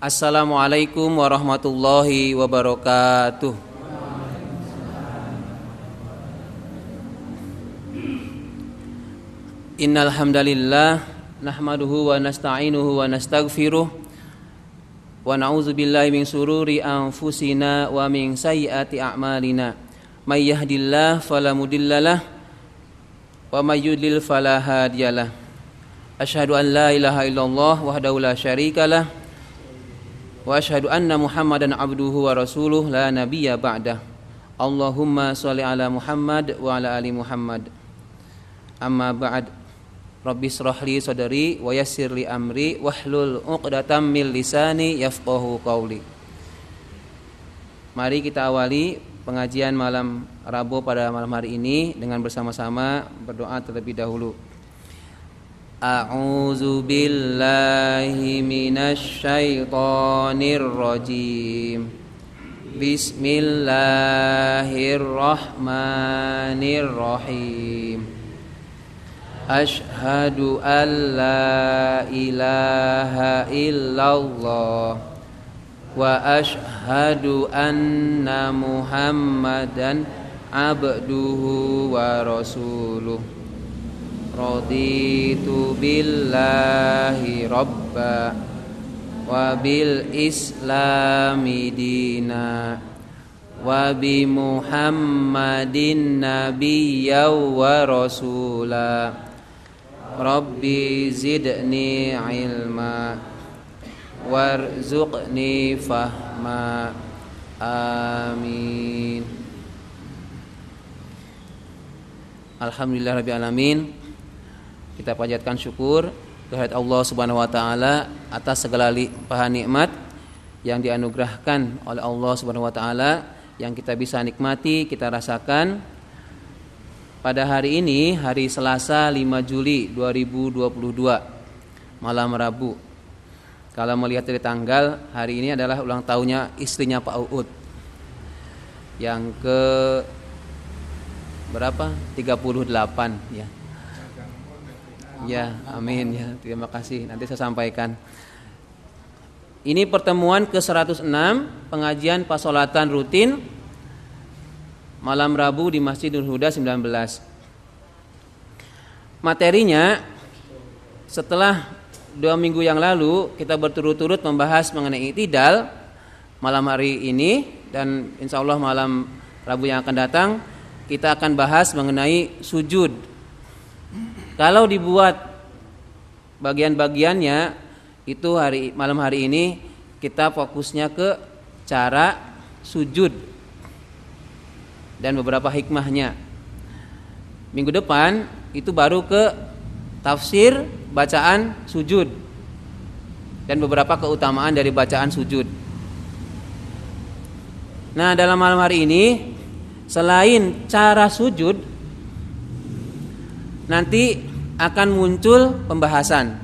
Assalamualaikum warahmatullahi wabarakatuh. Innal hamdalillah nahmaduhu wa nasta'inuhu wa nastaghfiruh wa na'udzu billahi min sururi anfusina wa min sayyiati a'malina. May yahdihillahu fala mudhillalah wa may yudlil fala hadiyalah. Asyhadu an la ilaha illallah wahdahu la syarikalah wa asyhadu anna Muhammadan abduhu wa rasuluh la nabiyya ba'dah. Allahumma shalli ala Muhammad wa ala ali Muhammad. Amma ba'd. Rabbi shrah li sadri wa yassir li amri wahlul 'uqdatam min lisani yafqahu qawli. Mari kita awali pengajian malam Rabu pada malam hari ini dengan bersama-sama berdoa terlebih dahulu. A'udzu billahi minasy syaithanir rajim. Bismillahirrahmanirrahim. Asyhadu an la ilaha illallah wa asyhadu anna Muhammadan abduhu wa rasuluh. Raditu billahi rabba wa bil islami dina wa bi Muhammadin nabiyya wa rasula. Rabbi zidni ilma warzuqni fahma. Amin. Alhamdulillahirabbil alamin. Kita panjatkan syukur kehadirat Allah Subhanahu wa taala atas segala limpahan nikmat yang dianugerahkan oleh Allah Subhanahu wa taala yang kita bisa nikmati, kita rasakan pada hari ini, hari Selasa 5 Juli 2022, malam Rabu. Kalau melihat dari tanggal, hari ini adalah ulang tahunnya istrinya Pak Uud, yang ke berapa? 38 ya. Ya, amin ya. Terima kasih. Nanti saya sampaikan. Ini pertemuan ke-106 pengajian pasolatan rutin malam Rabu di Masjidul Huda 19. Materinya setelah 2 minggu yang lalu kita berturut-turut membahas mengenai i'tidal, malam hari ini dan insyaallah malam Rabu yang akan datang kita akan bahas mengenai sujud. Kalau dibuat bagian-bagiannya itu malam hari ini kita fokusnya ke cara sujud dan beberapa hikmahnya. Minggu depan itu baru ke tafsir bacaan sujud dan beberapa keutamaan dari bacaan sujud. Nah, dalam malam hari ini selain cara sujud, nanti akan muncul pembahasan.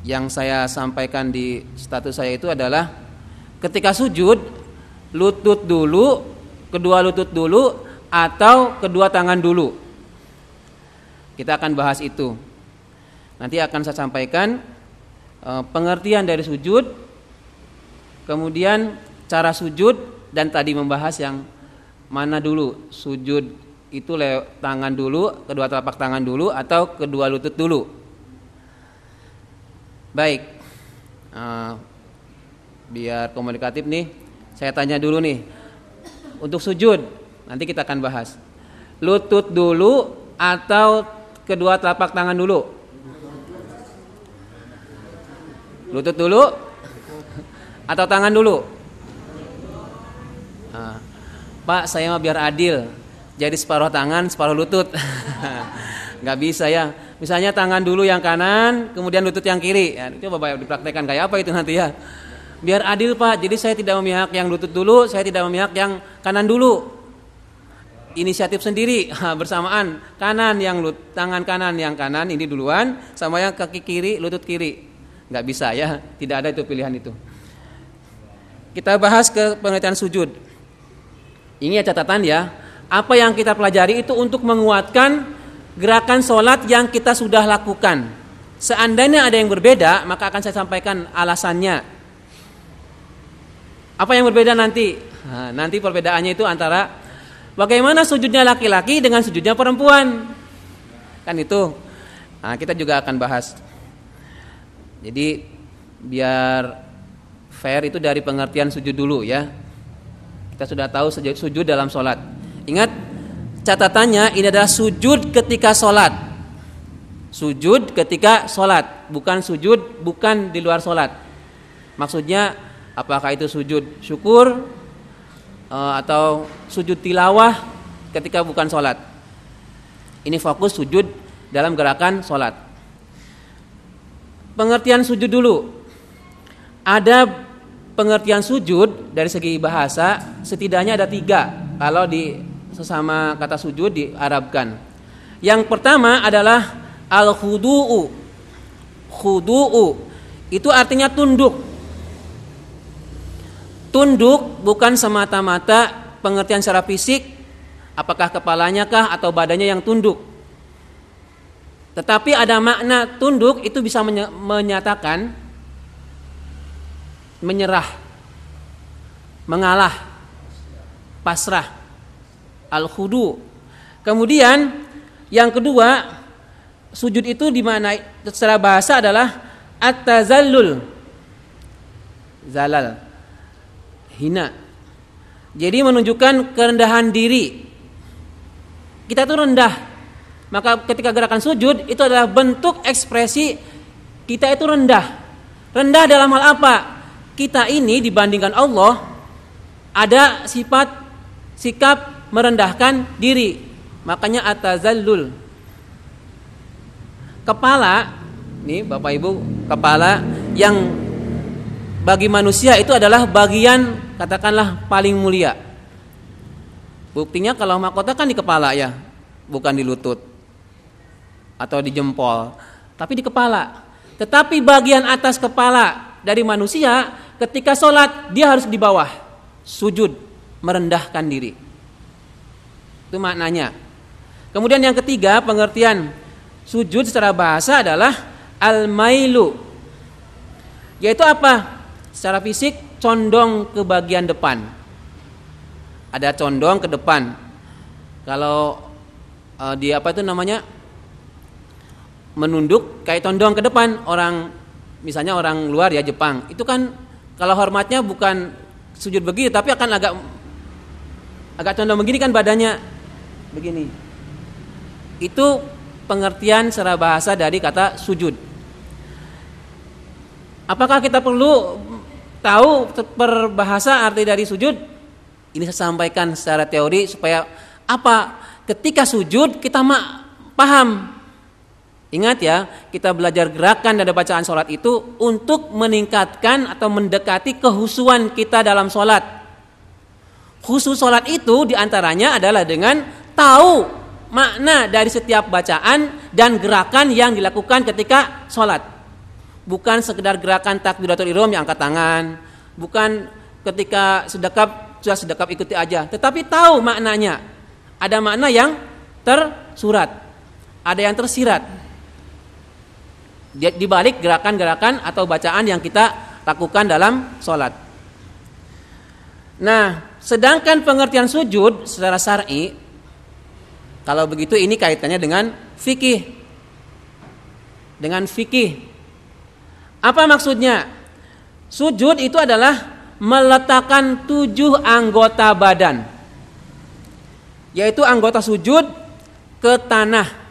Yang saya sampaikan di status saya itu adalah ketika sujud, lutut dulu, kedua lutut dulu atau kedua tangan dulu. Kita akan bahas itu. Nanti akan saya sampaikan pengertian dari sujud, kemudian cara sujud, dan tadi membahas yang mana dulu sujud itu tangan dulu, kedua telapak tangan dulu atau kedua lutut dulu. Baik, biar komunikatif nih, saya tanya dulu nih. Untuk sujud, nanti kita akan bahas. Lutut dulu atau kedua telapak tangan dulu? Lutut dulu atau tangan dulu? Pak, saya mah biar adil, jadi separuh tangan, separuh lutut. Gak bisa ya. Misalnya tangan dulu yang kanan, kemudian lutut yang kiri. Ya, coba dipraktekkan kayak apa itu nanti ya. Biar adil Pak, jadi saya tidak memihak yang lutut dulu, saya tidak memihak yang kanan dulu. Inisiatif sendiri bersamaan, tangan kanan yang kanan ini duluan, sama yang kaki kiri, lutut kiri. Nggak bisa ya, tidak ada itu pilihan itu. Kita bahas ke pengertian sujud. Ini ya catatan ya, apa yang kita pelajari itu untuk menguatkan gerakan sholat yang kita sudah lakukan. Seandainya ada yang berbeda, maka akan saya sampaikan alasannya. Apa yang berbeda nanti? Nah, nanti perbedaannya itu antara bagaimana sujudnya laki-laki dengan sujudnya perempuan. Kan itu. Nah, kita juga akan bahas. Jadi biar fair itu dari pengertian sujud dulu ya. Kita sudah tahu sujud dalam sholat. Ingat catatannya, ini adalah sujud ketika sholat. Sujud ketika sholat, bukan sujud bukan di luar sholat. Maksudnya apakah itu sujud syukur atau sujud tilawah ketika bukan sholat. Ini fokus sujud dalam gerakan sholat. Pengertian sujud dulu. Ada pengertian sujud dari segi bahasa setidaknya ada 3 kalau di sesama kata sujud diarabkan. Yang pertama adalah al-khudu'u. Khudu'u itu artinya tunduk. Tunduk bukan semata-mata pengertian secara fisik, apakah kepalanya kah atau badannya yang tunduk. Tetapi ada makna tunduk itu bisa menyatakan menyerah, mengalah, pasrah, al-khudu. Kemudian yang kedua, sujud itu dimaknai secara bahasa adalah at-tazallul. Zalal, hina. Jadi menunjukkan kerendahan diri. Kita itu rendah. Maka ketika gerakan sujud itu adalah bentuk ekspresi kita itu rendah. Rendah dalam hal apa? Kita ini dibandingkan Allah ada sikap merendahkan diri. Makanya atazallul. Kepala, nih Bapak Ibu, kepala yang bagi manusia itu adalah bagian katakanlah paling mulia. Buktinya kalau mahkota kan di kepala ya, bukan di lutut atau di jempol, tapi di kepala. Tetapi bagian atas kepala dari manusia ketika sholat dia harus di bawah, sujud, merendahkan diri. Itu maknanya. Kemudian yang ketiga, pengertian sujud secara bahasa adalah al-mailu. Yaitu apa? Secara fisik condong ke bagian depan. Ada condong ke depan. Kalau di apa itu namanya? Menunduk kayak condong ke depan. Orang misalnya orang luar ya Jepang, itu kan kalau hormatnya bukan sujud begini tapi akan agak condong begini kan badannya. Begini. Itu pengertian secara bahasa dari kata sujud. Apakah kita perlu tahu perbahasa arti dari sujud? Ini saya sampaikan secara teori supaya apa? Ketika sujud kita paham. Ingat ya, kita belajar gerakan dan bacaan sholat itu untuk meningkatkan atau mendekati kehusuan kita dalam sholat. Khusus sholat itu diantaranya adalah dengan tahu makna dari setiap bacaan dan gerakan yang dilakukan ketika sholat. Bukan sekedar gerakan takbiratul ihram yang angkat tangan, bukan ketika sudah sedekap ikuti aja, tetapi tahu maknanya. Ada makna yang tersurat, ada yang tersirat di balik gerakan-gerakan atau bacaan yang kita lakukan dalam sholat. Nah, sedangkan pengertian sujud secara syar'i, kalau begitu ini kaitannya dengan fikih. Dengan fikih. Apa maksudnya? Sujud itu adalah meletakkan 7 anggota badan. Yaitu anggota sujud ke tanah.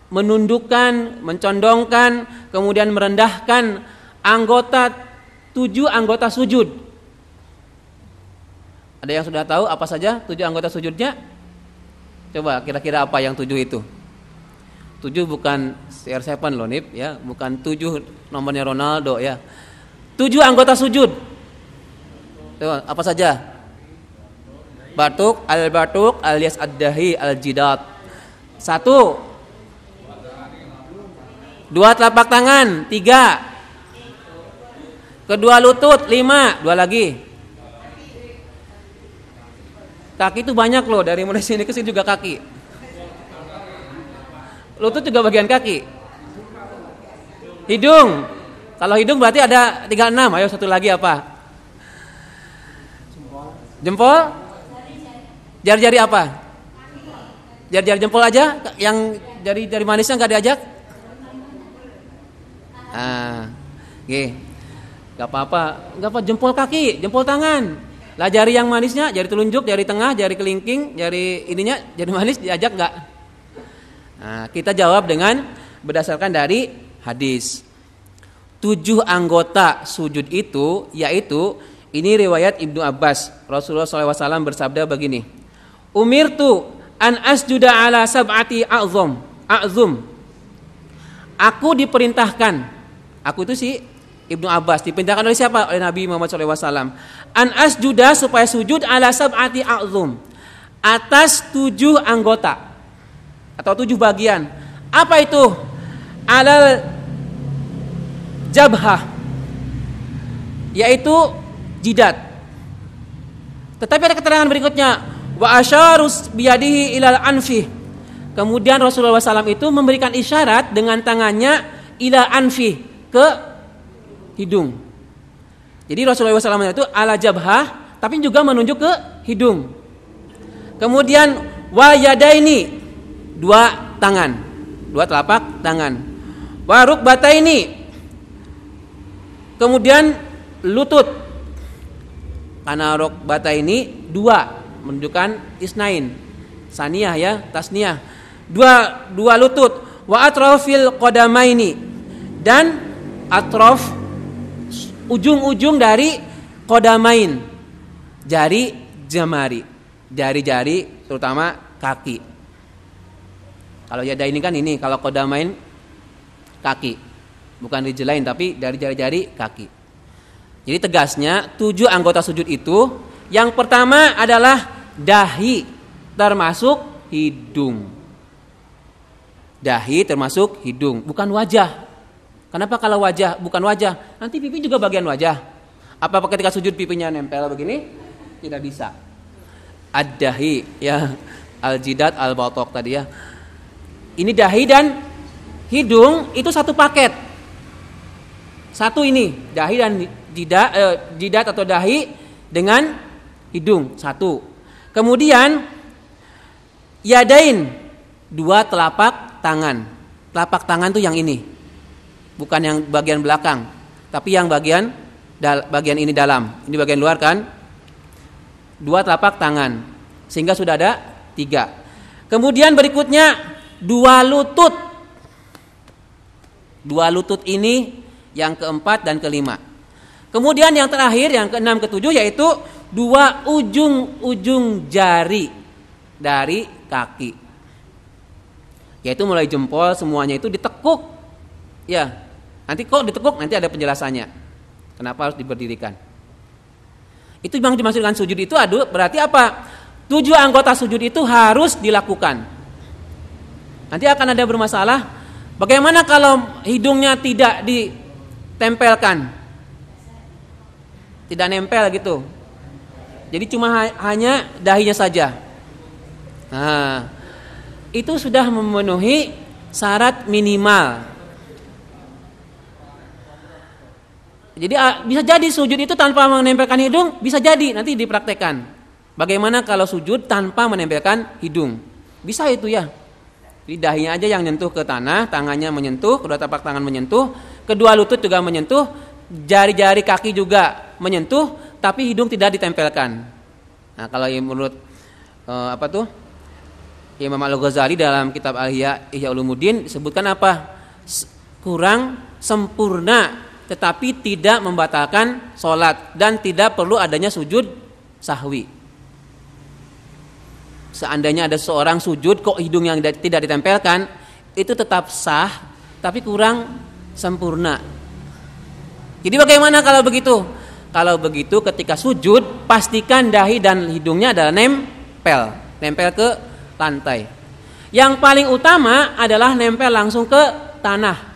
Menundukkan, mencondongkan, kemudian merendahkan 7 anggota sujud. Ada yang sudah tahu apa saja 7 anggota sujudnya? Coba kira-kira apa yang 7 itu? 7 bukan CR7 loh Nip ya, bukan 7 nomornya Ronaldo ya. 7 anggota sujud. Coba, apa saja? Batuk, alias ad-dahi, al-jidat. 1. 2 telapak tangan, 3. Kedua lutut, 5. 2 lagi. Kaki itu banyak loh, dari mulai sini ke sini juga kaki. Lutut juga bagian kaki. Hidung, Kalau hidung berarti ada 36. Ayo satu lagi apa? Jempol? Jari-jari apa? Jari-jari jempol aja, yang jari-jari manisnya nggak diajak? Oke. Gak apa-apa, jempol kaki, jempol tangan. Lah jari yang manisnya, jari telunjuk, jari tengah, jari kelingking, jari ininya, jari manis diajak nggak? Nah, kita jawab dengan berdasarkan dari hadis. 7 anggota sujud itu, yaitu ini riwayat Ibnu Abbas. Rasulullah SAW bersabda begini, umirtu an asjuda ala sab'ati a'zum. Aku diperintahkan, aku itu si Ibnu Abbas, diperintahkan oleh siapa? Oleh Nabi Muhammad SAW. An asjuda, supaya sujud ala sab'ati a'zum, atas 7 anggota atau 7 bagian. Apa itu? Alal jabhah, yaitu jidat. Tetapi ada keterangan berikutnya, wa asyarus biyadihi ilal anfi. Kemudian Rasulullah SAW itu memberikan isyarat dengan tangannya ila anfi, ke hidung. Jadi Rasulullah SAW itu ala jabhah, tapi juga menunjuk ke hidung. Kemudian wa yadaini, 2 tangan, 2 telapak tangan. Wa rukbataini, kemudian lutut. Karena rukbataini 2 menunjukkan isnain, saniyah ya, tasniyah. 2 lutut. Wa atrafil qadamaini, dan atraf, ujung-ujung dari qadamain, jari jemari, jari-jari terutama kaki. Kalau yadaini kan ini, kalau qadamain kaki, bukan rijlain tapi dari jari-jari kaki. Jadi tegasnya 7 anggota sujud itu, yang pertama adalah dahi termasuk hidung. Dahi termasuk hidung, bukan wajah. Kenapa kalau wajah? Bukan wajah, nanti pipi juga bagian wajah. Apa ketika sujud pipinya nempel begini? Tidak bisa. Ad-dahi ya, al-jidat al-batok tadi ya. Ini dahi dan hidung itu satu paket. Satu ini, dahi dan jidat atau dahi dengan hidung satu. Kemudian yadain, 2 telapak tangan. Telapak tangan tuh yang ini, bukan yang bagian belakang, tapi yang bagian ini dalam. Ini bagian luar kan? 2 telapak tangan, sehingga sudah ada 3. Kemudian berikutnya 2 lutut. 2 lutut ini yang keempat dan kelima. Kemudian yang terakhir, yang keenam, ketujuh, yaitu 2 ujung jari dari kaki. Yaitu mulai jempol semuanya itu ditekuk. Ya, nanti kok ditekuk, nanti ada penjelasannya. Kenapa harus diberdirikan? Itu yang dimaksudkan sujud itu berarti apa? 7 anggota sujud itu harus dilakukan. Nanti akan ada bermasalah. Bagaimana kalau hidungnya tidak ditempelkan? Tidak nempel gitu. Jadi cuma hanya dahinya saja. Nah, itu sudah memenuhi syarat minimal. Jadi bisa jadi sujud itu tanpa menempelkan hidung, bisa jadi nanti dipraktekkan. Bagaimana kalau sujud tanpa menempelkan hidung? Bisa itu ya. Jadi dahinya aja yang nyentuh ke tanah, tangannya menyentuh, kedua telapak tangan menyentuh, kedua lutut juga menyentuh, jari-jari kaki juga menyentuh, tapi hidung tidak ditempelkan. Nah, kalau menurut Imam Al-Ghazali dalam kitab Ihya Ulumuddin disebutkan apa? Kurang sempurna, tetapi tidak membatalkan sholat dan tidak perlu adanya sujud sahwi. Seandainya ada seorang sujud kok hidung yang tidak ditempelkan, itu tetap sah, tapi kurang sempurna. Jadi bagaimana kalau begitu? Kalau begitu ketika sujud pastikan dahi dan hidungnya adalah nempel ke lantai. Yang paling utama adalah nempel langsung ke tanah.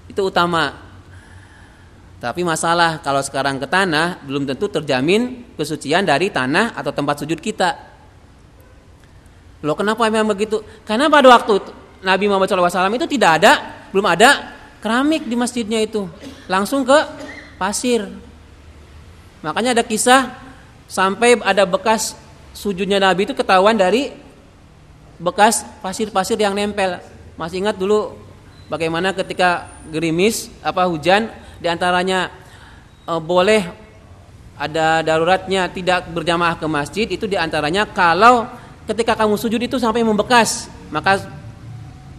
Itu utama. Tapi masalah kalau sekarang ke tanah belum tentu terjamin kesucian dari tanah atau tempat sujud kita. Loh, kenapa memang begitu? Karena pada waktu Nabi Muhammad SAW itu belum ada keramik di masjidnya itu, langsung ke pasir. Makanya ada kisah sampai ada bekas sujudnya Nabi itu ketahuan dari bekas pasir-pasir yang nempel. Masih ingat dulu bagaimana ketika gerimis hujan, diantaranya boleh ada daruratnya tidak berjamaah ke masjid, itu diantaranya kalau ketika kamu sujud itu sampai membekas, maka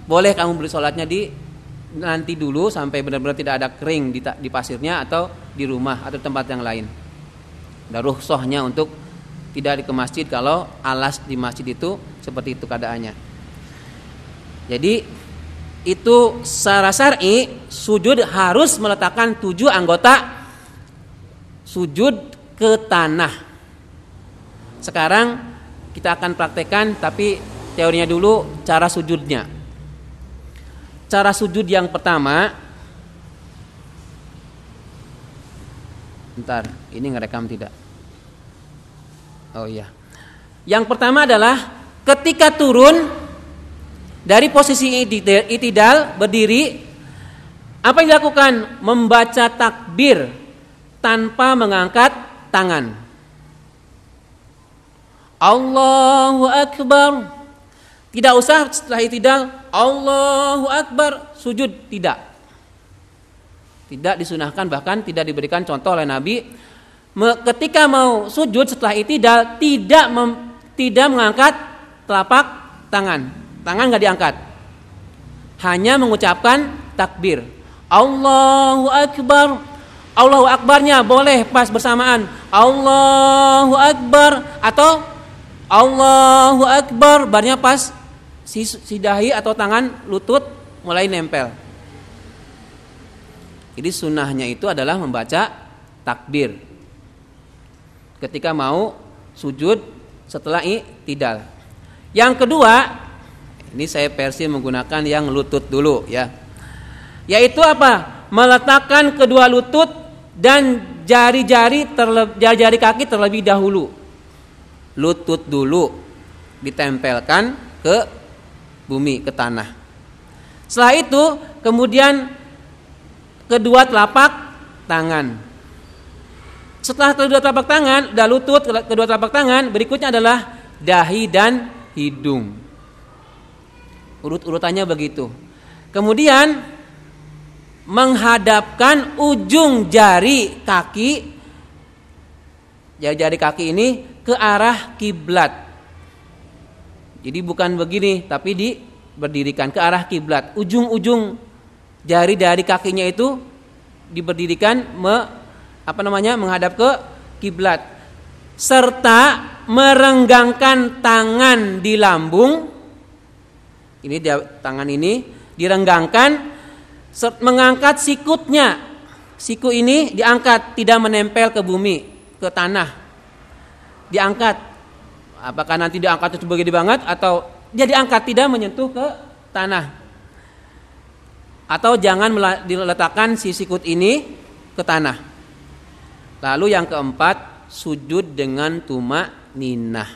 boleh kamu bersolatnya di nanti dulu sampai benar-benar tidak ada kering di pasirnya atau di rumah atau tempat yang lain. Ada rukhsahnya untuk tidak ke masjid kalau alas di masjid itu seperti itu keadaannya. Jadi itu secara syar'i sujud harus meletakkan 7 anggota sujud ke tanah. Sekarang kita akan praktekkan, tapi teorinya dulu, cara sujudnya. Cara sujud yang pertama, bentar, ini ngerekam tidak? Oh iya. Yang pertama adalah ketika turun dari posisi i'tidal berdiri, apa yang dilakukan? Membaca takbir tanpa mengangkat tangan. Allahu Akbar. Tidak usah setelah i'tidal Allahu Akbar sujud, tidak. Tidak disunahkan, bahkan tidak diberikan contoh oleh Nabi. Ketika mau sujud setelah i'tidal tidak mengangkat telapak tangan. Tangan enggak diangkat. Hanya mengucapkan takbir. Allahu Akbar. Allahu Akbarnya boleh pas bersamaan Allahu Akbar atau Allahu Akbar barnya pas si dahi atau tangan lutut mulai nempel. Jadi sunnahnya itu adalah membaca takbir ketika mau sujud setelah i'tidal. Yang kedua, ini saya versi menggunakan yang lutut dulu ya. Yaitu apa? Meletakkan kedua lutut dan jari kaki terlebih dahulu. Lutut dulu ditempelkan ke bumi, ke tanah. Setelah itu kemudian kedua telapak tangan. Setelah kedua telapak tangan, udah lutut, kedua telapak tangan, berikutnya adalah dahi dan hidung. Urut-urutannya begitu. Kemudian menghadapkan ujung jari kaki ini ke arah kiblat. Jadi bukan begini, tapi diberdirikan ke arah kiblat. Ujung-ujung jari dari kakinya itu diberdirikan menghadap ke kiblat. Serta merenggangkan tangan di lambung. Ini tangan ini direnggangkan, mengangkat sikutnya. Siku ini diangkat, tidak menempel ke bumi, ke tanah. Diangkat. Apakah nanti diangkat itu begini banget atau dia diangkat tidak menyentuh ke tanah. Atau jangan diletakkan si sikut ini ke tanah. Lalu yang keempat, sujud dengan tumaninah.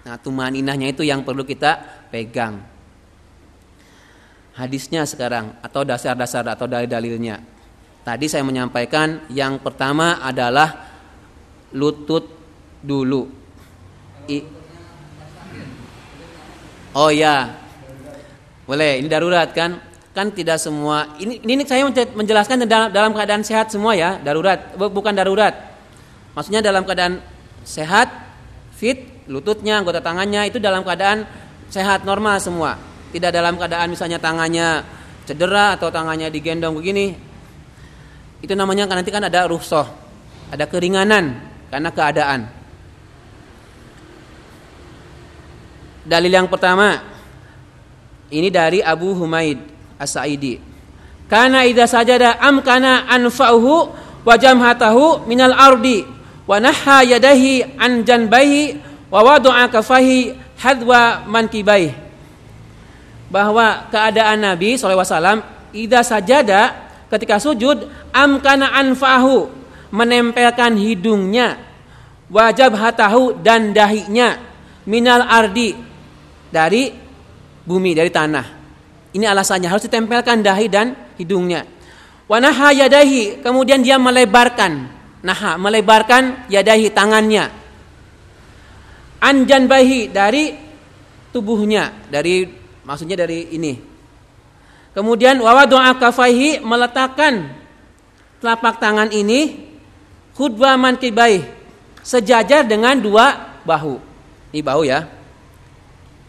Nah, tumaninahnya itu yang perlu kita pegang. Hadisnya sekarang atau dasar-dasar atau dalil-dalilnya. Tadi saya menyampaikan yang pertama adalah lutut dulu. Oh ya, boleh. Ini darurat kan? Kan tidak semua. Ini saya menjelaskan dalam keadaan sehat semua ya. Darurat, bukan darurat. Maksudnya dalam keadaan sehat, fit, lututnya, anggota tangannya itu dalam keadaan sehat normal semua. Tidak dalam keadaan misalnya tangannya cedera atau tangannya digendong begini. Itu namanya nanti kan ada rukhsah, ada keringanan karena keadaan. Dalil yang pertama ini dari Abu Humaid As-Sa'idi. Kana idza sajada amkana anfa'uhu wa jamhatahu minal ardi wa nahha yadahi an janbaihi wa wada'a kafahi hadwa mankibaihi. Bahwa keadaan Nabi SAW idza sajada ketika sujud amkana anfa'uhu menempelkan hidungnya, wa jabhatahu dan dahinya minal ardi dari bumi, dari tanah. Ini alasannya harus ditempelkan dahi dan hidungnya. Wa naha yadahi, kemudian dia melebarkan. Naha, melebarkan yadahi, tangannya. An janbahi, dari tubuhnya, maksudnya dari ini. Kemudian wa wada'a kafaihi, meletakkan telapak tangan ini khudwa mankibai, sejajar dengan dua bahu. Ini bahu ya.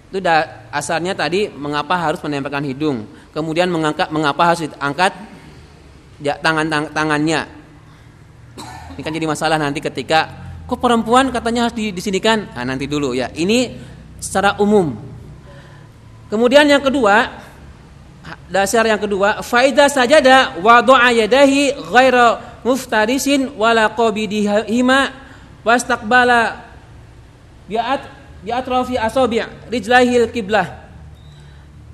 Itu asalnya tadi mengapa harus menempelkan hidung. Kemudian mengapa harus diangkat tangannya. Ini kan jadi masalah nanti ketika kok perempuan katanya harus disinikan. Nah, nanti dulu ya. Ini secara umum. Kemudian yang kedua, dasar yang kedua, faida sajada wada'a yadahi ghaira muftarisin wala qabidihima wastaqbala bi'atrafi asabi' rijlahil qiblah.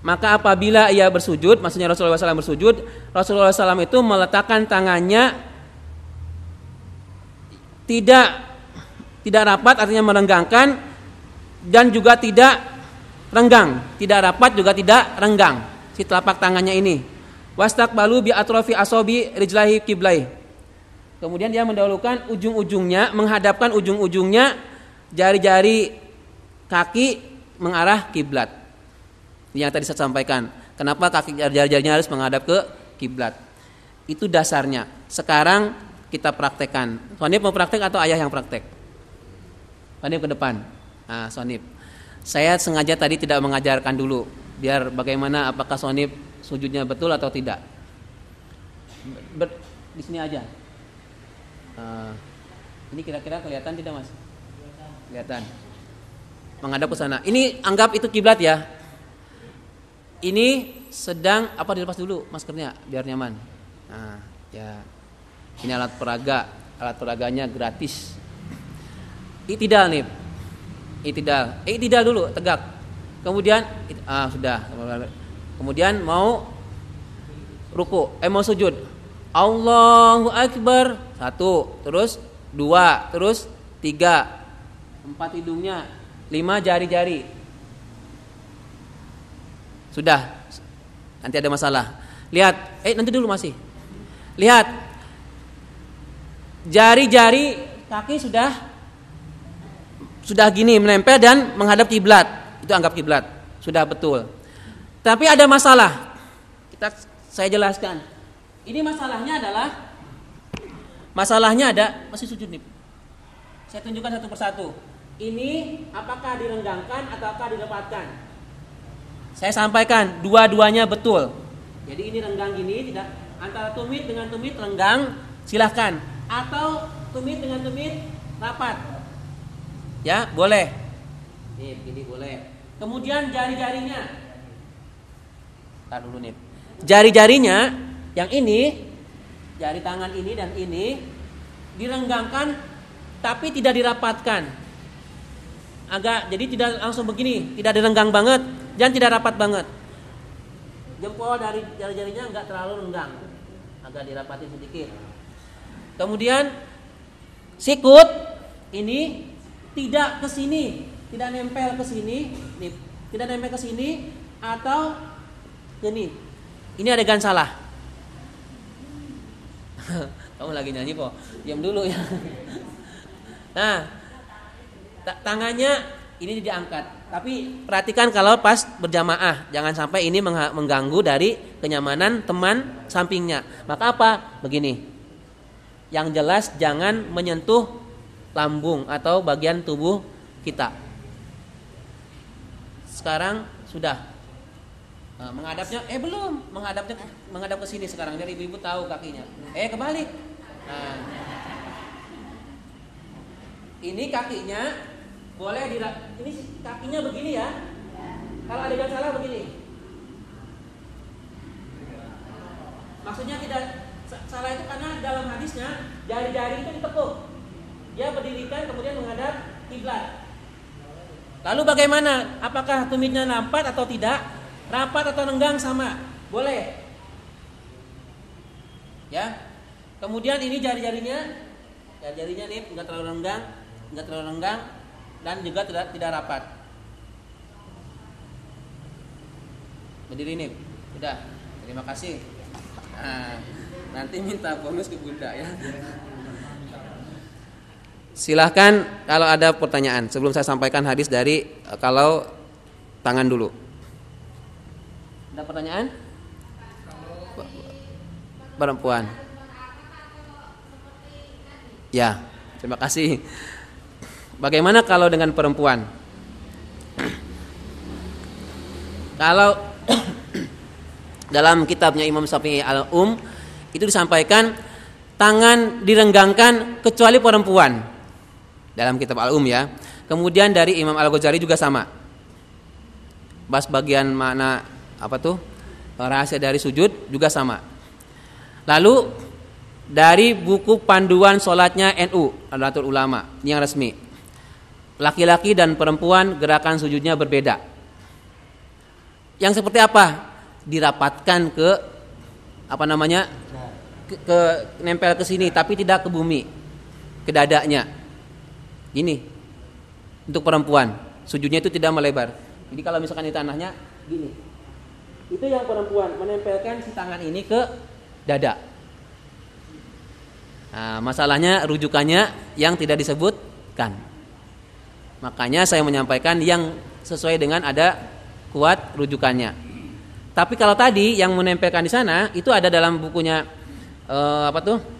Maka apabila ia bersujud, maksudnya Rasulullah SAW bersujud, Rasulullah SAW itu meletakkan tangannya tidak rapat, artinya merenggangkan, dan juga tidak renggang, tidak rapat juga tidak renggang si telapak tangannya ini. Wastaqbalu bi atrafi asabi rijlahi qiblai. Kemudian dia mendahulukan ujung-ujungnya, menghadapkan ujung-ujungnya jari-jari kaki mengarah kiblat. Yang tadi saya sampaikan, kenapa kaki jari-jarinya harus menghadap ke kiblat. Itu dasarnya. Sekarang kita praktekkan. Sonib mau praktek atau ayah yang praktek? Sonib ke depan. Nah, Sonib. Saya sengaja tadi tidak mengajarkan dulu, biar bagaimana apakah Sonib sujudnya betul atau tidak. Di sini aja. Ini kira-kira kelihatan tidak, Mas? Kelihatan. Menghadap ke sana. Ini anggap itu kiblat ya. Ini sedang dilepas dulu maskernya biar nyaman. Nah, ya. Ini alat peraganya gratis. Itidal nih. Itidal dulu, tegak. Kemudian sudah. Kemudian mau ruku, mau sujud. Allahu Akbar. 1, terus 2, terus 3. 4 hidungnya, 5 jari-jari. Sudah. Nanti ada masalah. Lihat, nanti dulu masih. Lihat. Jari-jari kaki sudah gini menempel dan menghadap kiblat. Itu anggap kiblat. Sudah betul. Tapi ada masalah. Saya jelaskan. Ini masalahnya ada masih sujud nih. Saya tunjukkan satu persatu. Ini apakah direnggangkan ataukah dilepatkan? Saya sampaikan dua-duanya betul. Jadi ini renggang gini, tidak antara tumit dengan tumit renggang, silahkan. Atau tumit dengan tumit rapat. Ya, boleh. Ini boleh. Kemudian jari-jarinya. Tar dulu nih. Jari-jarinya yang ini, jari tangan ini dan ini direnggangkan tapi tidak dirapatkan. Jadi tidak langsung begini, tidak direnggang banget dan tidak rapat banget. Jempol dari jari-jarinya enggak terlalu renggang. Agak dirapatin sedikit. Kemudian sikut ini tidak ke sini, tidak nempel ke sini, tidak nempel ke sini atau ini. Ini adegan salah. Kamu lagi nyanyi kok. Diam dulu ya. Nah, tangannya ini diangkat. Tapi perhatikan kalau pas berjamaah, jangan sampai ini mengganggu dari kenyamanan teman sampingnya. Maka apa? Begini. Yang jelas jangan menyentuh lambung atau bagian tubuh kita. Sekarang sudah menghadapnya belum, menghadap ke sini sekarang biar ibu-ibu tahu kakinya. Kebalik. Nah. Ini kakinya boleh ini kakinya begini ya. Kalau adegan salah begini. Maksudnya tidak salah itu karena dalam hadisnya jari-jari itu ditekuk. Dia berdirikan kemudian menghadap kiblat. Lalu bagaimana? Apakah tumitnya rapat atau tidak? Rapat atau renggang sama? Boleh. Ya. Kemudian ini jari-jarinya nih enggak terlalu renggang dan juga tidak rapat. Berdiri nih. Udah. Terima kasih. Nah. Nanti minta bonus ke Bunda ya. Silahkan kalau ada pertanyaan sebelum saya sampaikan hadis dari kalau tangan dulu. Ada pertanyaan? Perempuan. Ya, terima kasih. Bagaimana kalau dengan perempuan? Kalau dalam kitabnya Imam Syafi'i Al-Um itu disampaikan tangan direnggangkan kecuali perempuan. Dalam kitab Al-Um ya. Kemudian dari Imam Al-Ghazali juga sama. Bahas bagian mana apa tuh? Rahasia dari sujud juga sama. Lalu dari buku panduan sholatnya NU, Nahdlatul Ulama yang resmi. Laki-laki dan perempuan gerakan sujudnya berbeda. Yang seperti apa? Dirapatkan ke apa namanya? Ke nempel ke sini tapi tidak ke bumi. Ke dadanya. Gini. Untuk perempuan, sujudnya itu tidak melebar. Jadi kalau misalkan di tanahnya gini. Itu yang perempuan menempelkan si tangan ini ke dada. Nah, masalahnya rujukannya yang tidak disebutkan. Makanya saya menyampaikan yang sesuai dengan ada kuat rujukannya. Tapi kalau tadi yang menempelkan di sana itu ada dalam bukunya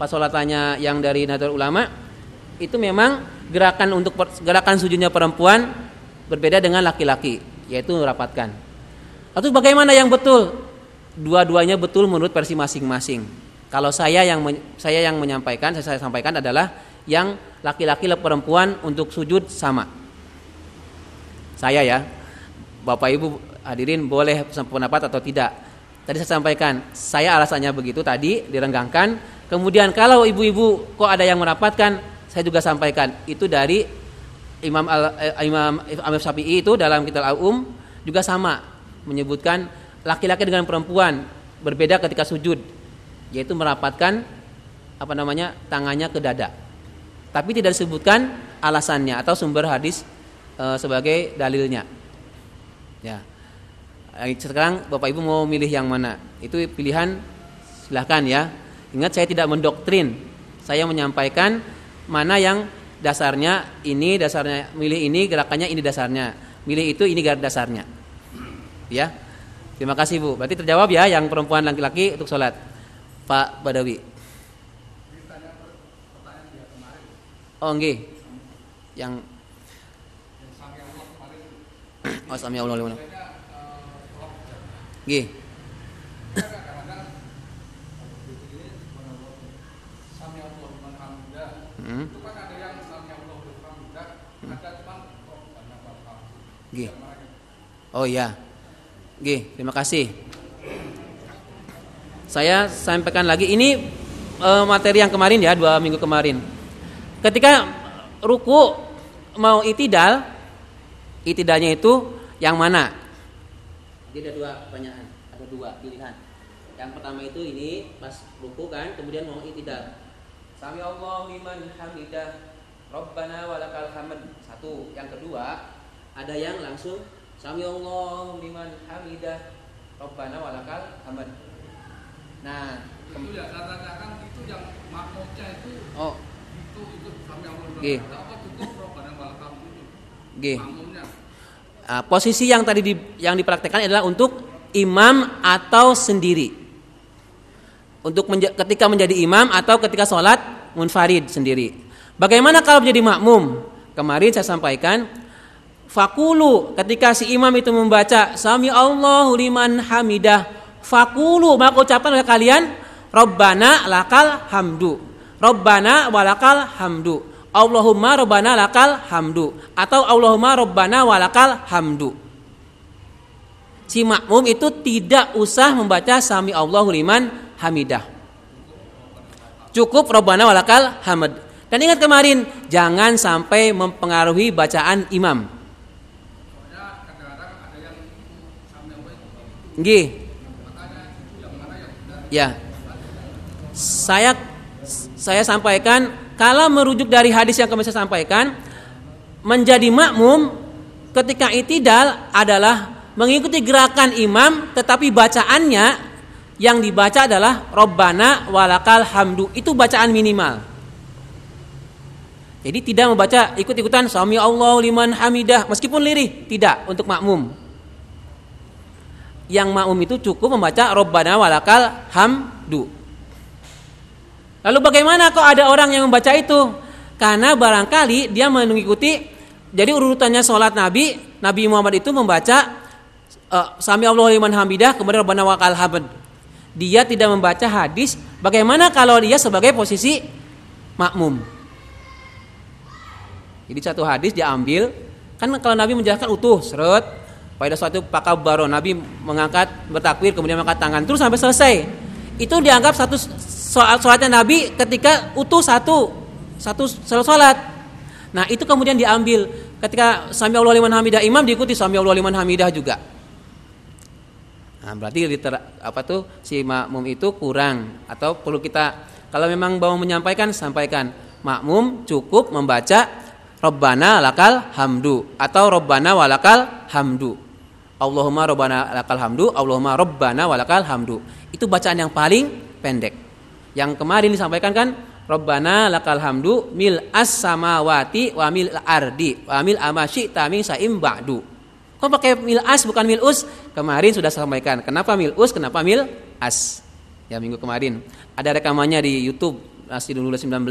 pasolatannya yang dari Nahdlatul Ulama itu memang gerakan sujudnya perempuan berbeda dengan laki-laki, yaitu merapatkan. Lalu bagaimana yang betul? Dua-duanya betul menurut versi masing-masing. Kalau saya yang menyampaikan, saya sampaikan adalah yang laki-laki dan perempuan untuk sujud sama. Saya ya, Bapak Ibu hadirin boleh pendapat atau tidak. Tadi saya sampaikan, saya alasannya begitu tadi direnggangkan. Kemudian kalau ibu-ibu kok ada yang merapatkan, saya juga sampaikan itu dari Imam Syafi'i itu dalam kitab Al-Um juga sama menyebutkan laki-laki dengan perempuan berbeda ketika sujud, yaitu merapatkan tangannya ke dada. Tapi tidak disebutkan alasannya atau sumber hadis sebagai dalilnya. Ya. Sekarang Bapak Ibu mau milih yang mana? Itu pilihan silahkan ya. Ingat saya tidak mendoktrin. Saya menyampaikan mana yang dasarnya ini, dasarnya milih ini, gerakannya ini dasarnya. Milih itu ini dasarnya. Ya. Terima kasih Bu. Berarti terjawab ya yang perempuan laki-laki untuk sholat. Pak Badawi. Oh nggih. Yang oh sami Allah liman. Nggih. Nggih. Oh iya. Nggih, terima kasih. Saya sampaikan lagi ini materi yang kemarin ya, 2 minggu kemarin. Ketika ruku mau itidalnya itu yang mana? Jadi ada 2 pertanyaan, ada 2 pilihan. Yang pertama itu ini pas ruku kan, kemudian mau itidal. Sami Allahu liman hamidah, Rabbana walakal hamd. 1. Yang kedua, ada yang langsung Sami Allahu liman hamidah, Rabbana walakal hamd. Nah, itu ya katakan itu yang makmumnya itu. Oh. Itu ikut Sami Allahu liman hamidah. Apa cukup Rabbana walakal hamd? Nggih. Makmumnya. Posisi yang tadi yang dipraktekkan adalah untuk imam atau sendiri. Untuk ketika menjadi imam atau ketika sholat munfarid sendiri. Bagaimana kalau menjadi makmum? Kemarin saya sampaikan fakulu ketika si imam itu membaca Sami Allahu liman hamidah, fakulu maka ucapan oleh kalian Rabbana lakal hamdu, Rabbana walakal hamdu, Allahumma Rabbana lakal hamdu, atau Allahumma Rabbana walakal hamdu. Si makmum itu tidak usah membaca Sami Allahu liman hamidah, cukup Rabbana walakal hamd. Dan ingat kemarin, jangan sampai mempengaruhi bacaan imam. Nggih. Ya. Saya sampaikan kalau merujuk dari hadis yang kemarin saya sampaikan, menjadi makmum ketika i'tidal adalah mengikuti gerakan imam tetapi bacaannya Yang dibaca adalah Rabbana walakal hamdu. Itu bacaan minimal. Jadi tidak membaca ikut-ikutan Sami Allahu liman hamidah meskipun lirih, tidak untuk makmum. Yang makmum itu cukup membaca Rabbana walakal hamdu. Lalu bagaimana kok ada orang yang membaca itu? Karena barangkali dia mengikuti, jadi urutannya sholat Nabi Muhammad itu membaca Sami Allahu liman hamidah kemudian Rabbana walakal hamd. Dia tidak membaca hadis. Bagaimana kalau dia sebagai posisi makmum? Jadi satu hadis diambil, kan kalau Nabi menjelaskan utuh, seret, pada suatu pakabaro, Nabi mengangkat bertakbir kemudian mengangkat tangan terus sampai selesai. Itu dianggap satu sholatnya Nabi ketika utuh satu sholat. Nah itu kemudian diambil ketika Sami Allahu liman hamidah imam diikuti Sami Allahu liman hamidah juga. Nah berarti si makmum itu kurang atau perlu kita, kalau memang mau menyampaikan sampaikan. Makmum cukup membaca Rabbana lakal hamdu atau Rabbana walakal hamdu. Allahumma Rabbana lakal hamdu, Allahumma Rabbana walakal hamdu. Itu bacaan yang paling pendek. Yang kemarin disampaikan kan Rabbana lakal hamdu mil as samawati wa mil ardi wa mil amasyi tamin saim ba'du. Kok pakai mil as bukan mil us? Kemarin sudah sampaikan. Kenapa mil us? Kenapa mil as? Ya minggu kemarin. Ada rekamannya di YouTube Masjid Nurul 19.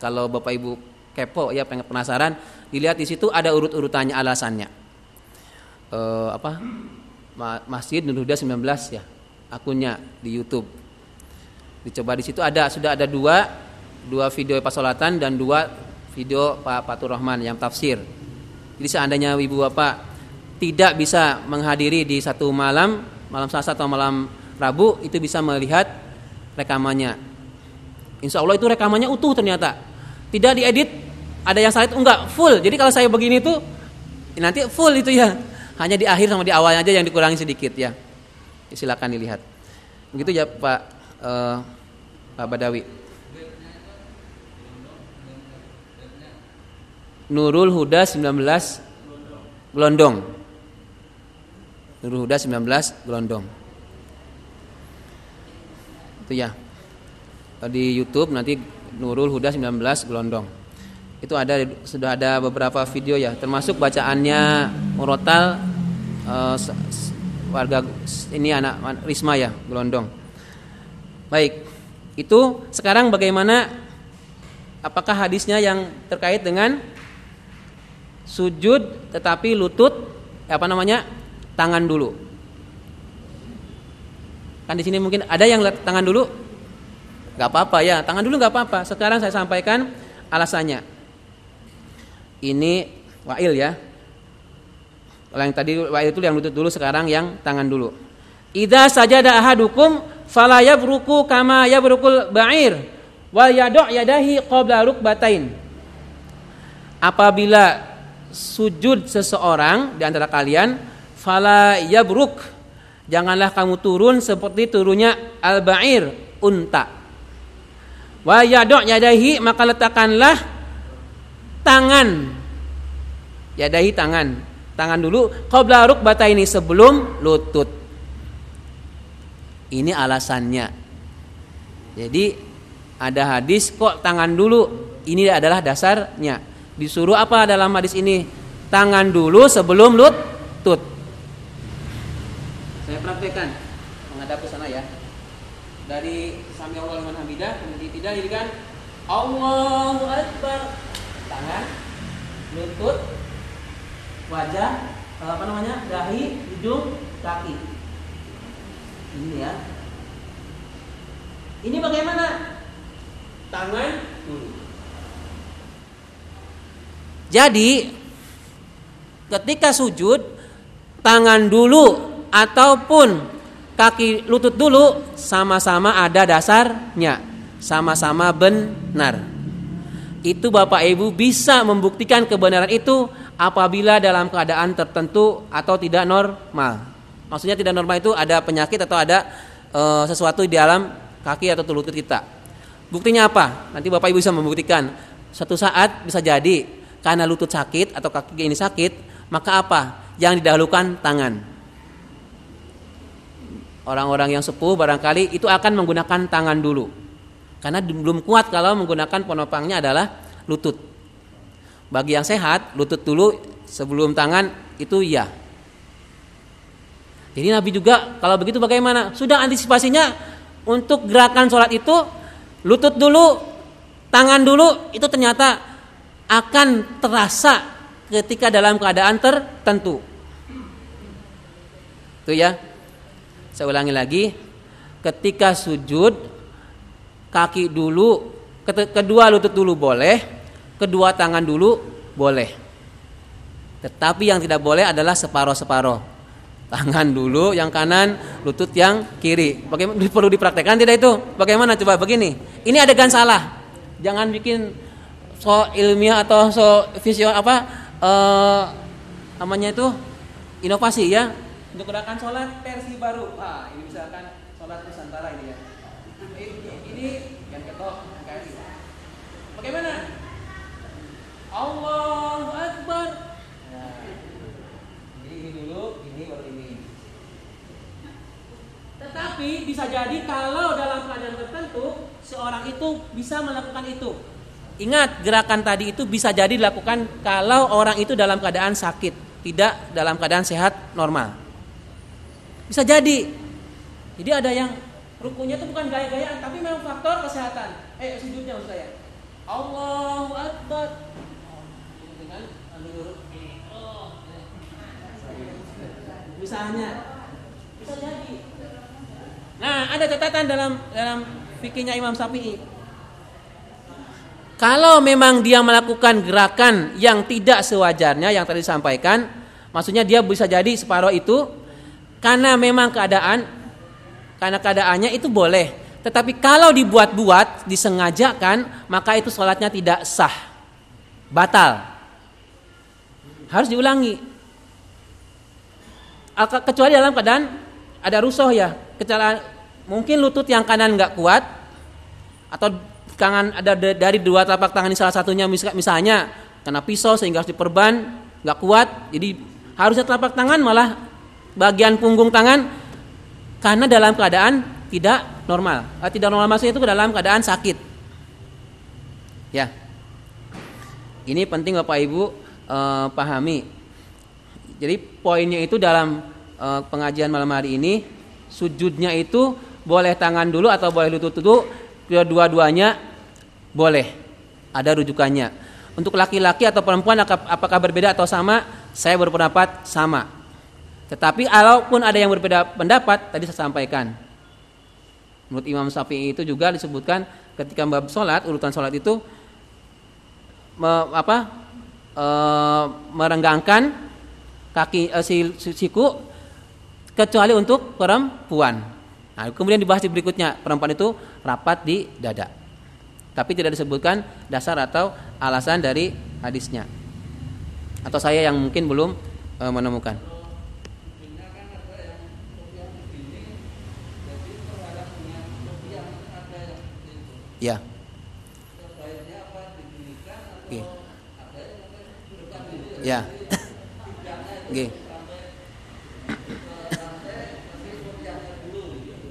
Kalau Bapak Ibu kepo ya pengen penasaran, dilihat di situ ada urut-urutannya alasannya. Masjid Nurul 19 ya akunnya di YouTube. Dicoba di situ sudah ada dua video pasolatan dan 2 video Pak Fatur Rahman yang tafsir. Jadi seandainya Ibu Bapak tidak bisa menghadiri di satu malam Selasa atau malam Rabu, itu bisa melihat rekamannya. Insya Allah itu rekamannya utuh ternyata. Tidak diedit, ada yang salah itu enggak, full. Jadi kalau saya begini tuh nanti full itu ya. Hanya di akhir sama di awalnya aja yang dikurangi sedikit ya. Silakan dilihat. Begitu ya Pak Badawi. Nurul Huda 19 Glondong. Nurul Huda 19 Glondong. Itu ya. Di YouTube nanti Nurul Huda 19 Glondong. Itu sudah ada beberapa video ya, termasuk bacaannya murotal warga ini anak Risma ya, Glondong. Baik. Itu sekarang bagaimana, apakah hadisnya yang terkait dengan sujud tetapi lutut tangan dulu. Kan di sini mungkin ada yang tangan dulu. Gak apa-apa ya, tangan dulu gak apa-apa. Sekarang saya sampaikan alasannya. Ini Wa'il ya. Kalau yang tadi Wa'il itu yang lutut dulu, sekarang yang tangan dulu. Idza sajada ahadukum fala yabruku kama yabrukul ba'ir wal yadu' yadahi qabla rukbatain. Apabila sujud seseorang di antara kalian, fala yabruk, janganlah kamu turun seperti turunnya al-ba'ir, unta. Wa yadu' yadahi, maka letakkanlah tangan. Yadahi tangan dulu qabla rukbataini, sebelum lutut. Ini alasannya. Jadi ada hadis kok tangan dulu, ini adalah dasarnya. Disuruh apa dalam hadis ini? Tangan dulu sebelum lutut. Saya praktekkan menghadap ke sana ya. Dari Sami Allahu liman hamidah, kemudian tidak jadi kan Allahu Akbar, tangan, lutut, wajah, dahi, hidung, kaki. Ini ya. Ini bagaimana? Tangan dulu. Jadi ketika sujud, tangan dulu ataupun kaki lutut dulu sama-sama ada dasarnya, sama-sama benar. Itu Bapak Ibu bisa membuktikan kebenaran itu apabila dalam keadaan tertentu atau tidak normal. Maksudnya tidak normal itu ada penyakit atau ada sesuatu di dalam kaki atau lutut kita. Buktinya apa? Nanti Bapak Ibu bisa membuktikan. Suatu saat bisa jadi karena lutut sakit atau kaki ini sakit, maka apa? Yang didahulukan tangan. Orang-orang yang sepuh barangkali itu akan menggunakan tangan dulu. Karena belum kuat kalau menggunakan penopangnya adalah lutut. Bagi yang sehat, lutut dulu sebelum tangan itu ya. Jadi Nabi juga kalau begitu bagaimana? Sudah antisipasinya untuk gerakan sholat itu lutut dulu, tangan dulu, itu ternyata akan terasa ketika dalam keadaan tertentu. Itu ya. Saya ulangi lagi. Ketika sujud, kaki dulu, kedua lutut dulu boleh, kedua tangan dulu boleh. Tetapi yang tidak boleh adalah separoh-separoh. Tangan dulu yang kanan, lutut yang kiri. Bagaimana perlu dipraktekkan tidak itu? Bagaimana coba begini. Ini adegan salah. Jangan bikin so ilmiah atau so visual namanya itu inovasi ya. Untuk gerakan sholat versi baru. Ini misalkan sholat Nusantara ini ya. Ini yang ketok kayak ini. Bagaimana? Allahu Akbar. Nah, ini dulu, ini baru ini. Tetapi bisa jadi kalau dalam keadaan tertentu seorang itu bisa melakukan itu. Ingat, gerakan tadi itu bisa jadi dilakukan kalau orang itu dalam keadaan sakit, tidak dalam keadaan sehat normal. Bisa jadi. Jadi ada yang rukunya itu bukan gaya-gayaan, tapi memang faktor kesehatan. Sujudnya maksud saya. Allahu Akbar. Dengan misalnya bisa jadi. Nah, ada catatan dalam fikihnya Imam Syafi'i. Kalau memang dia melakukan gerakan yang tidak sewajarnya yang tadi disampaikan, maksudnya dia bisa jadi separuh itu karena memang keadaannya itu boleh. Tetapi kalau dibuat-buat, disengajakan, maka itu sholatnya tidak sah, batal, harus diulangi. Kecuali dalam keadaan ada rusuh ya, mungkin lutut yang kanan nggak kuat, atau tangan ada dari dua telapak tangan ini salah satunya misalnya kena pisau sehingga harus diperban, nggak kuat, jadi harusnya telapak tangan malah bagian punggung tangan karena dalam keadaan tidak normal. Tidak normal maksudnya itu dalam keadaan sakit. Ya. Ini penting Bapak Ibu pahami. Jadi poinnya itu dalam pengajian malam hari ini, sujudnya itu boleh tangan dulu atau boleh lutut dulu, kedua-duanya boleh. Ada rujukannya. Untuk laki-laki atau perempuan apakah berbeda atau sama? Saya berpendapat sama. Tetapi walaupun ada yang berbeda pendapat, tadi saya sampaikan. Menurut Imam Syafi'i itu juga disebutkan ketika bab sholat, urutan sholat itu merenggangkan kaki siku kecuali untuk perempuan. Nah, kemudian dibahas di berikutnya, perempuan itu rapat di dada. Tapi tidak disebutkan dasar atau alasan dari hadisnya. Atau saya yang mungkin belum menemukan. Ya. Oke. Ya. Oke.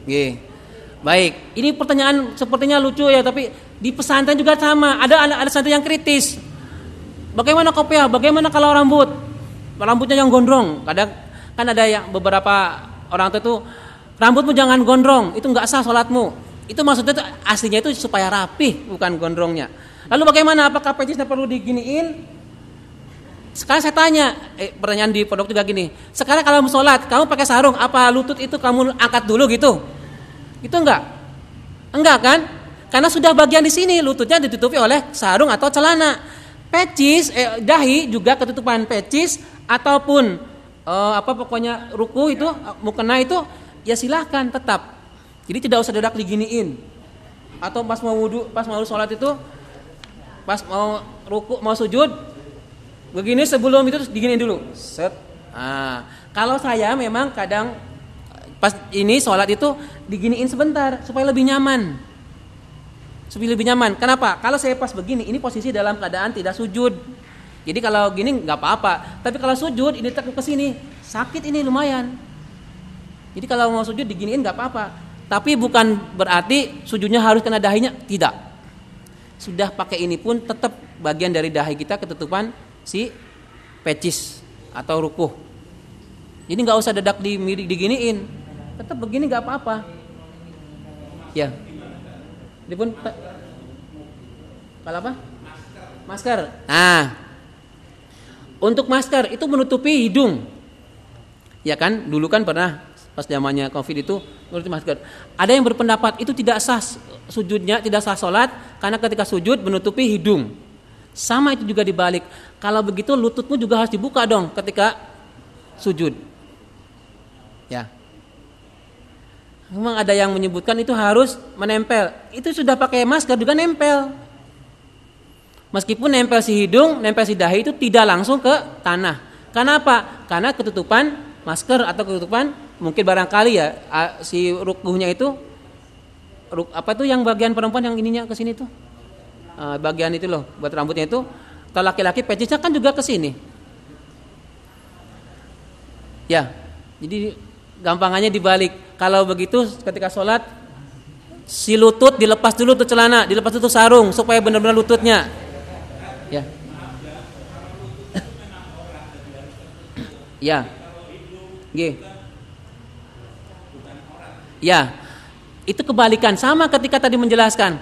Oke. Baik, ini pertanyaan sepertinya lucu ya, tapi di pesantren juga sama. Ada santri yang kritis. Bagaimana kopiah? Bagaimana kalau rambutnya yang gondrong? Kadang kan ada yang beberapa orang itu rambutmu jangan gondrong, itu nggak sah sholatmu. Itu maksudnya itu aslinya itu supaya rapih, bukan gondrongnya. Lalu bagaimana? Apakah pecisnya perlu diginiin? Sekarang saya tanya, pertanyaan di pondok juga gini. Sekarang kalau mau sholat, kamu pakai sarung, apa lutut itu kamu angkat dulu gitu? Itu enggak kan? Karena sudah bagian di sini lututnya ditutupi oleh sarung atau celana. Pecis, dahi juga ketutupan pecis ataupun pokoknya ruku itu, mukena itu, ya silahkan tetap. Jadi tidak usah dadak diginiin. Atau pas mau wudu, pas mau sholat itu, pas mau ruku, mau sujud, begini sebelum itu diginiin dulu. Set. Kalau saya memang kadang pas ini sholat itu diginiin sebentar supaya lebih nyaman. Kenapa? Kalau saya pas begini, ini posisi dalam keadaan tidak sujud. Jadi kalau gini nggak apa-apa. Tapi kalau sujud, ini tekuk ke sini, sakit ini lumayan. Jadi kalau mau sujud diginiin nggak apa-apa. Tapi bukan berarti sujudnya harus kena dahinya, tidak. Sudah pakai ini pun tetap bagian dari dahi kita ketutupan si pecis atau rukuh. Jadi nggak usah dedak diginiin, tetap begini nggak apa-apa. Ya. Ini pun kalau apa? Masker. Nah, untuk masker itu menutupi hidung. Ya kan, dulu kan pernah pas zamannya Covid itu menutupi masker. Ada yang berpendapat itu tidak sah sujudnya, tidak sah sholat karena ketika sujud menutupi hidung. Sama itu juga dibalik. Kalau begitu lututmu juga harus dibuka dong ketika sujud. Ya. Memang ada yang menyebutkan itu harus menempel. Itu sudah pakai masker juga nempel. Meskipun nempel si hidung, nempel si dahi itu tidak langsung ke tanah. Kenapa? Karena ketutupan masker atau ketutupan mungkin barangkali ya si rukuhnya itu apa tuh yang bagian perempuan yang ininya ke sini tuh. Bagian itu loh buat rambutnya itu. Kalau laki-laki pecisnya kan juga ke sini. Ya. Jadi gampangannya dibalik. Kalau begitu ketika sholat si lutut dilepas dulu tuh celana, dilepas dulu sarung supaya benar-benar lututnya. Ya. Ya. G. Ya. Itu kebalikan sama ketika tadi menjelaskan.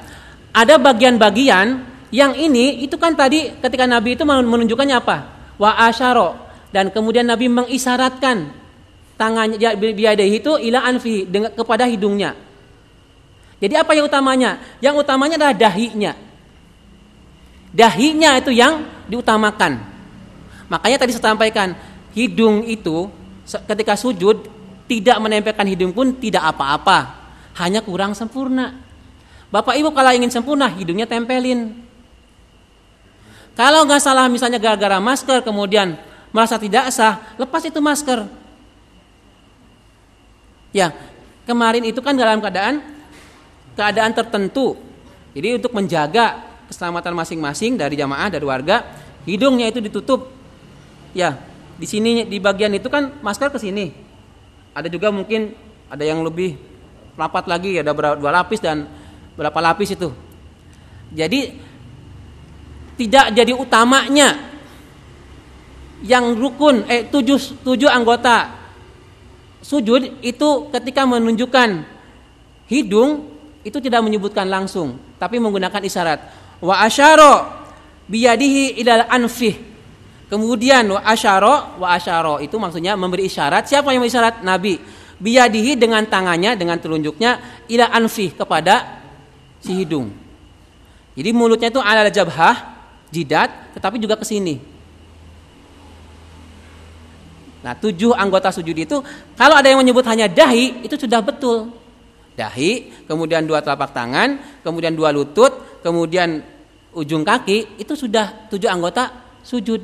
Ada bagian-bagian yang ini itu kan tadi ketika Nabi itu menunjukkannya apa? Wa asyara, dan kemudian Nabi mengisyaratkan tangannya biadaihi itu ila anfi kepada hidungnya. Jadi apa yang utamanya? Yang utamanya adalah dahinya. Dahinya itu yang diutamakan. Makanya tadi saya sampaikan, hidung itu ketika sujud tidak menempelkan hidung pun tidak apa-apa, hanya kurang sempurna. Bapak Ibu kalau ingin sempurna hidungnya tempelin. Kalau nggak salah misalnya gara-gara masker kemudian merasa tidak sah, lepas itu masker. Ya, kemarin itu kan dalam keadaan tertentu. Jadi untuk menjaga keselamatan masing-masing dari jamaah, dari warga, hidungnya itu ditutup. Ya, di sini di bagian itu kan masker ke sini. Ada juga mungkin ada yang lebih rapat lagi, ada 2 lapis dan berapa lapis itu. Jadi tidak jadi utamanya yang rukun 7 anggota sujud itu ketika menunjukkan hidung itu tidak menyebutkan langsung tapi menggunakan isyarat. Wa asyara biyadihi ilal anfih. Kemudian wa asyara itu maksudnya memberi isyarat. Siapa yang memberi isyarat? Nabi. Biyadihi dengan tangannya, dengan telunjuknya ila anfih kepada si hidung. Jadi mulutnya itu ala jabhah, jidat, tetapi juga ke sini. Nah, 7 anggota sujud itu kalau ada yang menyebut hanya dahi itu sudah betul. Dahi, kemudian 2 telapak tangan, kemudian 2 lutut, kemudian ujung kaki, itu sudah 7 anggota sujud.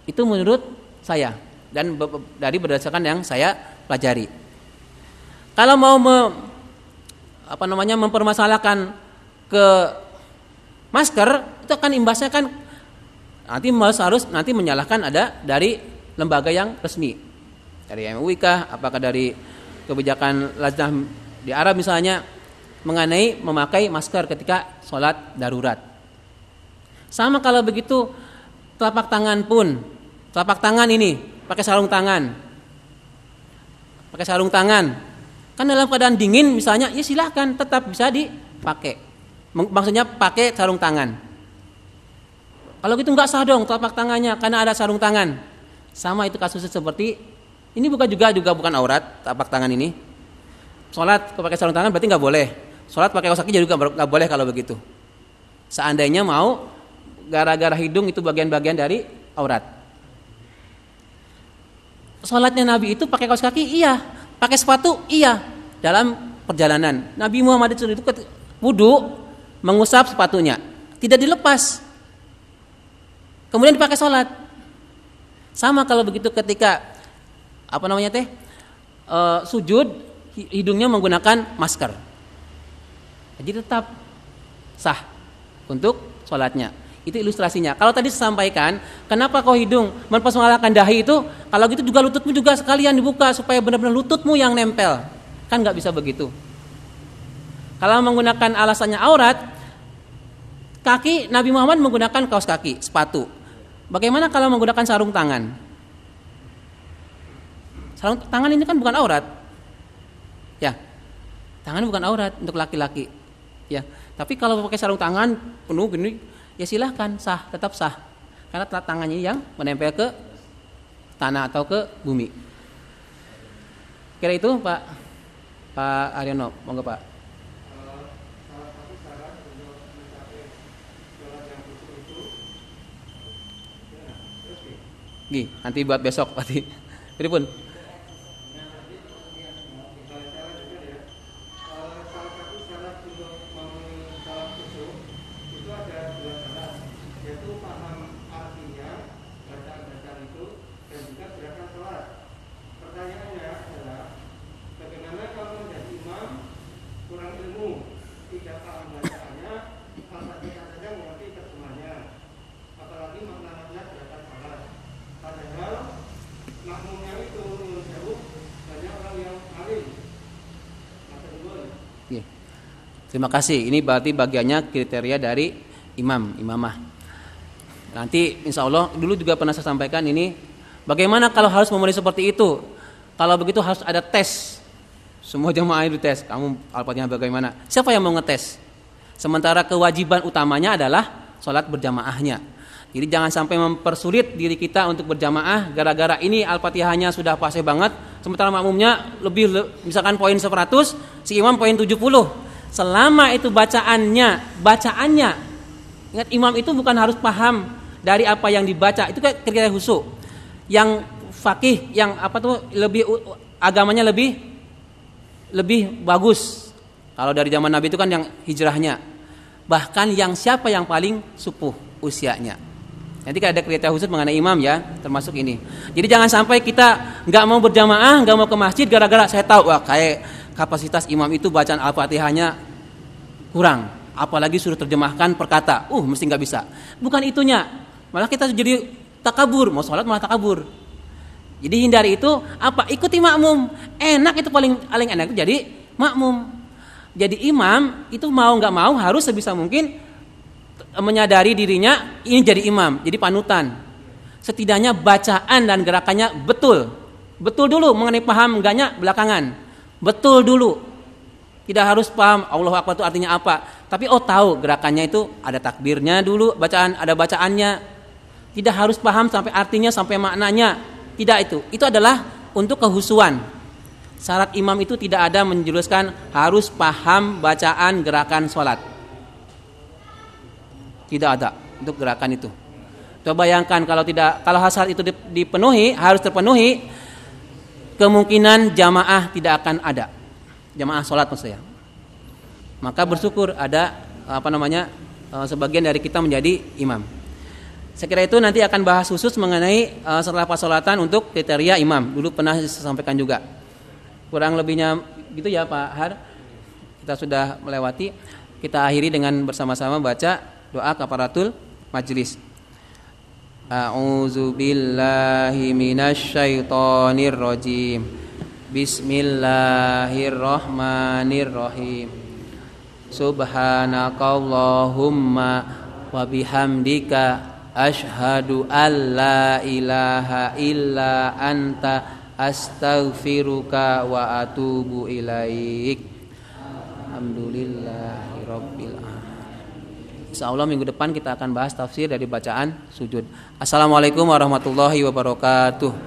Itu menurut saya dan dari berdasarkan yang saya pelajari. Kalau mau mempermasalahkan ke masker, itu akan imbasnya kan harus nanti menyalahkan ada dari lembaga yang resmi. Dari MUI kah, apakah dari kebijakan Lajnah di Arab misalnya mengenai memakai masker ketika sholat darurat. Sama kalau begitu telapak tangan pun, telapak tangan ini pakai sarung tangan. Pakai sarung tangan. Kan dalam keadaan dingin misalnya, ya silahkan tetap bisa dipakai. Maksudnya pakai sarung tangan. Kalau gitu nggak sah dong telapak tangannya karena ada sarung tangan. Sama itu kasusnya seperti ini juga bukan aurat telapak tangan ini. Sholat pakai sarung tangan berarti nggak boleh. Sholat pakai kaos kaki juga nggak boleh kalau begitu. Seandainya mau gara-gara hidung itu bagian-bagian dari aurat. Sholatnya Nabi itu pakai kaos kaki, iya. Pakai sepatu, iya. Dalam perjalanan Nabi Muhammad itu wudu mengusap sepatunya, tidak dilepas. Kemudian dipakai sholat. Sama kalau begitu ketika sujud hidungnya menggunakan masker. Jadi tetap sah untuk sholatnya. Itu ilustrasinya. Kalau tadi saya sampaikan, kenapa kau hidung mempersoalkan dahi itu? Kalau gitu juga lututmu juga sekalian dibuka supaya benar-benar lututmu yang nempel. Kan nggak bisa begitu. Kalau menggunakan alasannya aurat, kaki Nabi Muhammad menggunakan kaos kaki, sepatu. Bagaimana kalau menggunakan sarung tangan? Sarung tangan ini kan bukan aurat. Ya. Tangan bukan aurat untuk laki-laki. Ya. Tapi kalau pakai sarung tangan penuh gini, ya silahkan, sah, tetap sah. Karena tangannya yang menempel ke tanah atau ke bumi. Kira itu Pak Aryono, monggo Pak. Gih, nanti buat besok berarti. Jadi pun. Terima kasih. Ini berarti bagiannya kriteria dari imamah. Nanti insya Allah dulu juga pernah saya sampaikan ini. Bagaimana kalau harus memenuhi seperti itu? Kalau begitu harus ada tes. Semua jamaah itu tes. Kamu Al-Fatihah bagaimana? Siapa yang mau ngetes? Sementara kewajiban utamanya adalah sholat berjamaahnya. Jadi jangan sampai mempersulit diri kita untuk berjamaah gara-gara ini Al-Fatihahnya sudah fasih banget. Sementara makmumnya misalkan poin 100, si imam poin 70. Selama itu bacaannya, ingat imam itu bukan harus paham dari apa yang dibaca, itu kayak kriteria khusyuk. Yang fakih, yang lebih agamanya lebih bagus. Kalau dari zaman Nabi itu kan yang hijrahnya. Bahkan yang siapa yang paling sepuh usianya. Nanti kan ada kriteria khusus mengenai imam ya, termasuk ini. Jadi jangan sampai kita nggak mau berjamaah, nggak mau ke masjid gara-gara saya tahu kayak kapasitas imam itu bacaan Al-Fatihahnya kurang, apalagi suruh terjemahkan per kata, mesti nggak bisa. Bukan itunya, malah kita jadi takabur, mau sholat malah takabur. Jadi hindari itu ikuti makmum, enak itu paling enak itu jadi makmum. Jadi imam itu mau nggak mau harus sebisa mungkin menyadari dirinya ini jadi imam, jadi panutan. Setidaknya bacaan dan gerakannya betul dulu, mengenai paham enggaknya belakangan. Betul dulu. Tidak harus paham Allahu Akbar itu artinya apa, tapi tahu gerakannya itu ada takbirnya dulu, ada bacaannya. Tidak harus paham sampai artinya, sampai maknanya. Tidak itu. Itu adalah untuk kehusuan. Syarat imam itu tidak ada menjelaskan harus paham bacaan gerakan sholat. Tidak ada untuk gerakan itu. Coba bayangkan kalau syarat itu harus terpenuhi, kemungkinan jamaah tidak akan ada. Jamaah sholat maksud saya. Maka bersyukur ada sebagian dari kita menjadi imam. Saya kira itu nanti akan bahas khusus mengenai setelah persolatan untuk kriteria imam. Dulu pernah saya sampaikan juga. Kurang lebihnya gitu ya Pak Har. Kita sudah melewati. Kita akhiri dengan bersama-sama baca doa kafaratul majlis. A'udzu billahi minasyaitonir rajim. Bismillahirrahmanirrahim. Subhanakallahumma wa bihamdika asyhadu an la ilaha illa anta astaghfiruka wa atubu ilaik. Alhamdulillahirabbil alamin. Insyaallah minggu depan kita akan bahas tafsir dari bacaan sujud. Assalamualaikum warahmatullahi wabarakatuh.